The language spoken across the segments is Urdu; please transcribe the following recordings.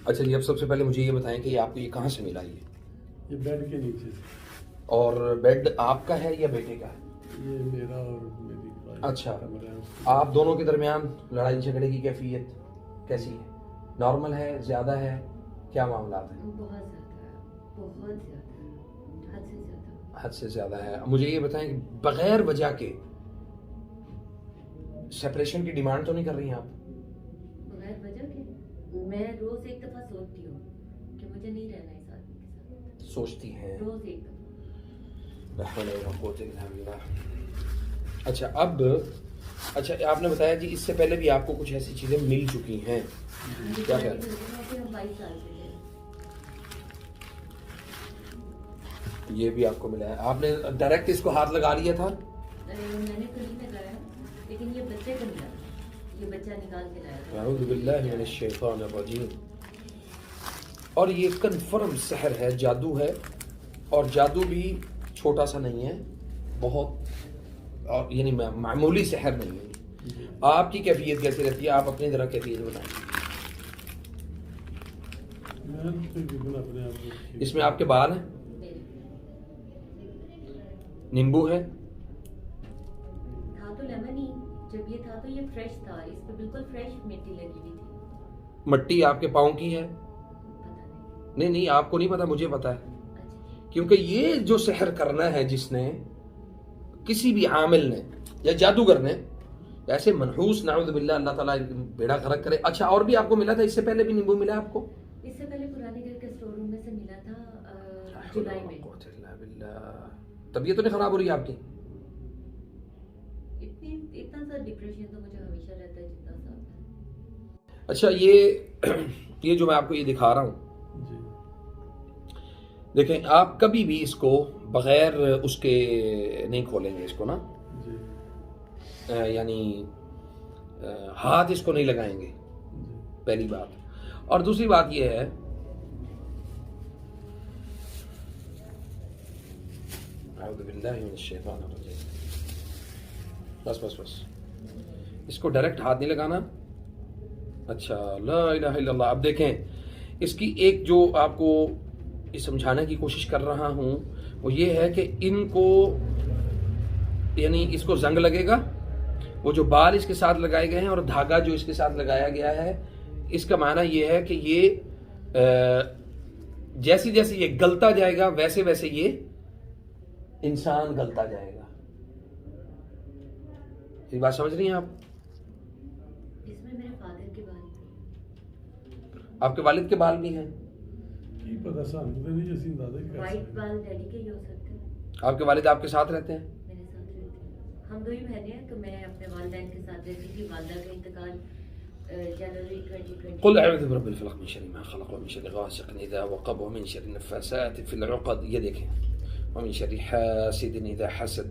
اچھا جی، اب سب سے پہلے مجھے یہ بتائیں کہ یہ آپ کو یہ کہاں سے ملا یہ بیڈ کے نیچے سے. اور بیڈ آپ کا ہے یا بیٹے کا ہے؟ یہ میرا اور میری وائف اچھا، کا کمرہ ہے اس کے. آپ دونوں کے درمیان لڑائی جھگڑے کی کیفیت کیسی ہے؟ نارمل ہے، زیادہ ہے، کیا معاملات ہیں؟ بہت زیادہ، بہت زیادہ، حد سے زیادہ. حد سے زیادہ ہے. مجھے یہ بتائیں کہ بغیر وجہ کے سپریشن کی ڈیمانڈ تو نہیں کر رہی ہیں آپ؟ بغیر وجہ کے میں روز ایک دفعہ سوچتی ہوں کہ مجھے نہیں رہنا اس آدمی کے ساتھ. سوچتی ہیں؟ روز ایک دفعہ. اچھا اب اچھا آپ نے بتایا جی اس سے پہلے بھی آپ کو کچھ ایسی چیزیں مل چکی ہیں، کیا خیال؟ ہم 22 سال سے ہیں. یہ بھی آپ کو ملا ہے، آپ نے ڈائریکٹ اس کو ہاتھ لگا لیا تھا؟ میں نے کہیں لگایا لیکن یہ بچے کو ملا، یہ بچہ نکال کے لایا تھا. اعوذ باللہ من الشیطان الرجیم. اور یہ کنفرم سحر ہے، جادو ہے، اور جادو بھی چھوٹا سا نہیں ہے، بہت یعنی معمولی سحر نہیں ہے. آپ کی کیفیت کیسی رہتی ہے؟ آپ اپنی طرح کیفیت بتائیں. اس میں آپ کے بال ہیں، نیمبو ہے، تھا تو لیمن ہی، جب یہ تھا تو یہ فریش تھا، اس پہ بالکل فریش مٹی لگی ہوئی تھی. مٹی آپ کے پاؤں کی ہے؟ پتہ نہیں نہیں، آپ کو نہیں پتا، مجھے پتا ہے. اچھا. کیونکہ یہ جو سحر کرنا ہے جس نے، کسی بھی عامل نے یا جادوگر نے، ایسے منحوس نعوذ باللہ، اللہ تعالیٰ بیڑا غرق کرے. اچھا اور بھی آپ کو ملا تھا؟ اس سے پہلے بھی نیمبو ملا آپ کو؟ اس سے پہلے پرانے گھر کے اسٹور روم میں سے ملا تھا جولائی میں. طبیعت تو نہیں خراب ہو رہی ہے آپ کی؟ اتنا سا ڈپریشن تو مجھے ہمیشہ رہتا ہے جتنا سا ہوتا ہے. اچھا یہ جو میں آپ کو یہ دکھا رہا ہوں، جی دیکھیں آپ کبھی بھی اس کو بغیر اس کے نہیں کھولیں گے اس کو نا، جی یعنی ہاتھ اس کو نہیں لگائیں گے، پہلی بات. اور دوسری بات یہ ہے اعوذ باللہ من الشیطان الرجیم، بس بس بس اس کو ڈائریکٹ ہاتھ نہیں لگانا. اچھا لا الہ الا اللہ. اب دیکھیں اس کی ایک جو آپ کو یہ سمجھانے کی کوشش کر رہا ہوں وہ یہ ہے کہ ان کو یعنی اس کو زنگ لگے گا، وہ جو بال اس کے ساتھ لگائے گئے ہیں اور دھاگا جو اس کے ساتھ لگایا گیا ہے، اس کا معنی یہ ہے کہ یہ جیسے جیسے یہ گلتا جائے گا ویسے ویسے یہ انسان گلتا جائے گا. یہ بات سمجھ رہی ہیں آپ؟ اس میں میرے فادر کے بال بھی، آپ کے والد کے بال بھی ہیں؟ کی پتہ سانو تے نہیں، اسی اندازہ ہی کر وائٹ سکتے. بال ڈیڈی کے ہی ہو سکتے ہیں. آپ کے والد آپ کے ساتھ رہتے ہیں؟ میرے ساتھ رہتے ہیں. ہم دو ہی بہنیں ہیں، تو میں اپنے والدین کے ساتھ رہتی تھی. والدہ کا انتقال جنوری 2020. قل اعوذ برب الفلق من شر ما خلق ومن شر غاسق اذا وقب ومن شر النفاثات في العقد. یہ دیکھیں، ومن شر حاسد اذا حسد.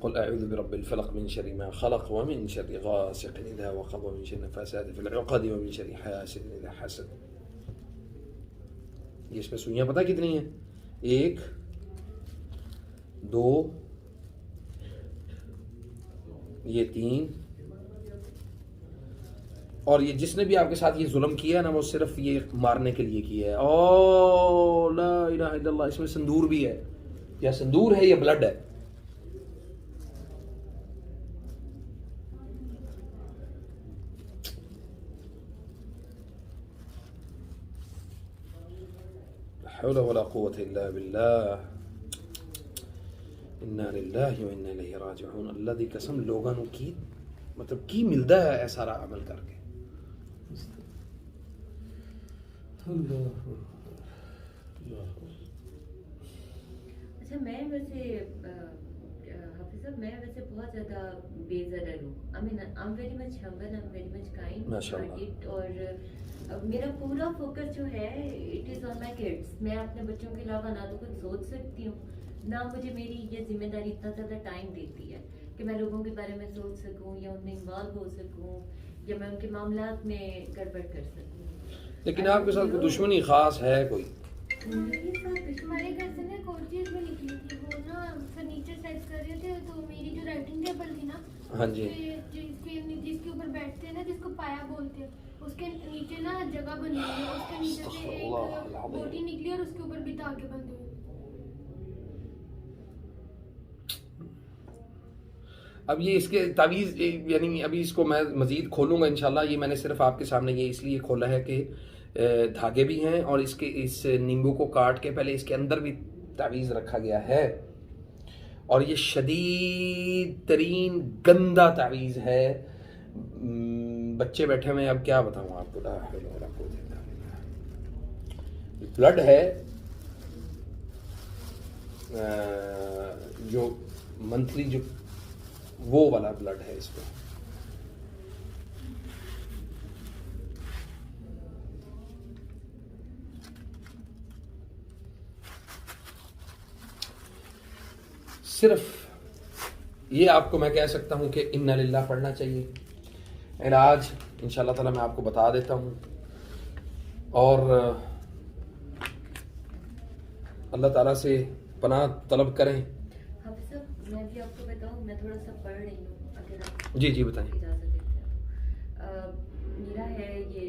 قل اعوذ برب الفلق من شر ما خلق ومن شر غاسق اذا وقب ومن شر النفاثات في العقد ومن شر حاسد اذا حسد. یہ اس میں سوئیاں پتہ کتنی ہیں؟ 1 2 یہ 3، اور یہ جس نے بھی آپ کے ساتھ یہ ظلم کیا ہے نا وہ صرف یہ مارنے کے لیے کیا ہے. او لا الہ الا اللہ. اس میں سندور بھی ہے، یا سندور ہے یا بلڈ ہے. لا حول ولا قوة الا باللہ. انا للہ و انا الیہ راجعون. اللہ دی قسم لوگاں نو کی مطلب کی ملدا ہے اے سارا عمل کر کے. اللہ. اچھا میں ویسے حافظ صاحب، میں ویسے بہت زیادہ بے ضرر ہوں. I'm very much humble, I'm very much kind. ماشاءاللہ. اور میرا پورا فوکس جو ہے it is on my kids. میں اپنے بچوں کے علاوہ نہ تو کچھ سوچ سکتی ہوں، نہ مجھے میری یہ ذمہ داری اتنا زیادہ ٹائم دیتی ہے کہ میں لوگوں کے بارے میں سوچ سکوں یا ان میں انوالو ہو سکوں یا میں ان کے معاملات میں گڑبڑ کر سکوں. لیکن آپ کے ساتھ کوئی دشمنی خاص ہے کوئی؟ ہمارے گھر سے نا ایک اور چیز بھی نکلی تھی. وہ نا فرنیچر سیٹ کر رہے تھے تو میری جو رائٹنگ ٹیبل تھی نا، ہاں جی، جس کے اوپر بیٹھتے ہیں نا، جس کو پایا بولتے بولتے ہیں. اس کے نیچے نا جگہ بنی ہوئی ہے, اس کے نیچے سے ایک بوٹی نکلی اور اس کے اوپر بھی دھاگے بندھے ہوئے. اب یہ اس کے تعویذ یعنی ابھی اس کو میں مزید کھولوں گا انشاءاللہ. یہ میں نے صرف آپ کے سامنے یہ اس لیے کھولا ہے کہ دھاگے بھی ہیں اور اس نیمبو کو کاٹ کے پہلے اس کے اندر بھی تعویذ رکھا گیا ہے, اور یہ شدید ترین گندا تعویذ ہے. بچے بیٹھے ہوئے, اب کیا بتاؤں آپ کو. بلڈ ہے جو منتھلی جو وہ والا بلڈ ہے اس پہ. صرف یہ آپ کو میں کہہ سکتا ہوں کہ انا للہ پڑھنا چاہیے. علاج انشاءاللہ تعالی میں آپ کو بتا دیتا ہوں, اور اللہ تعالیٰ سے پناہ طلب کریں. حافظ صاحب میں بھی آپ کو بتاؤں, میں تھوڑا سا پڑھ رہی ہوں, اگر آپ جی بتائیں. اجازت دیتے ہیں. میرا ہے یہ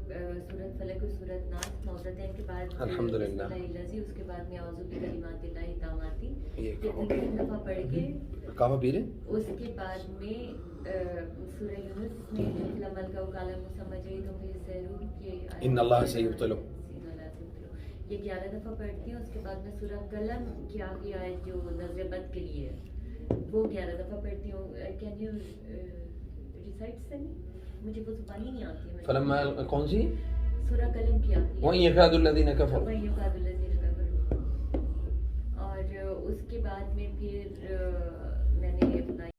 سورت فلق اور سورت ناس, موضتین کے بعد الحمدللہ, اس کے بعد میں اعوذ بکلمات اللہ التاماتی یہ تین دفعہ پڑھ کے کعبہ پیر اس کے بعد میں سورہ یونس میں فی العمل کا کالم سمجھے تو مجھے سہرو یہ ان اللہ سیبطلو یہ 11 دفعہ پڑھتی ہوں. اس کے بعد میں سورہ قلم کی آخری آیت جو نظر بد کے لیے ہے وہ 11 دفعہ پڑھتی ہوں. کین یو ریسائٹ سے مجھے وہ زبان ہی نہیں آتی. فلما کون سی سورہ قلم کی آخری وَإِنْ يَكَادُ الَّذِينَ كَفَرُوا وَإِنْ يُكَادُ الَّذِينَ كَفَرُوا. اور اس کے بعد میں پھر میں نے اپنا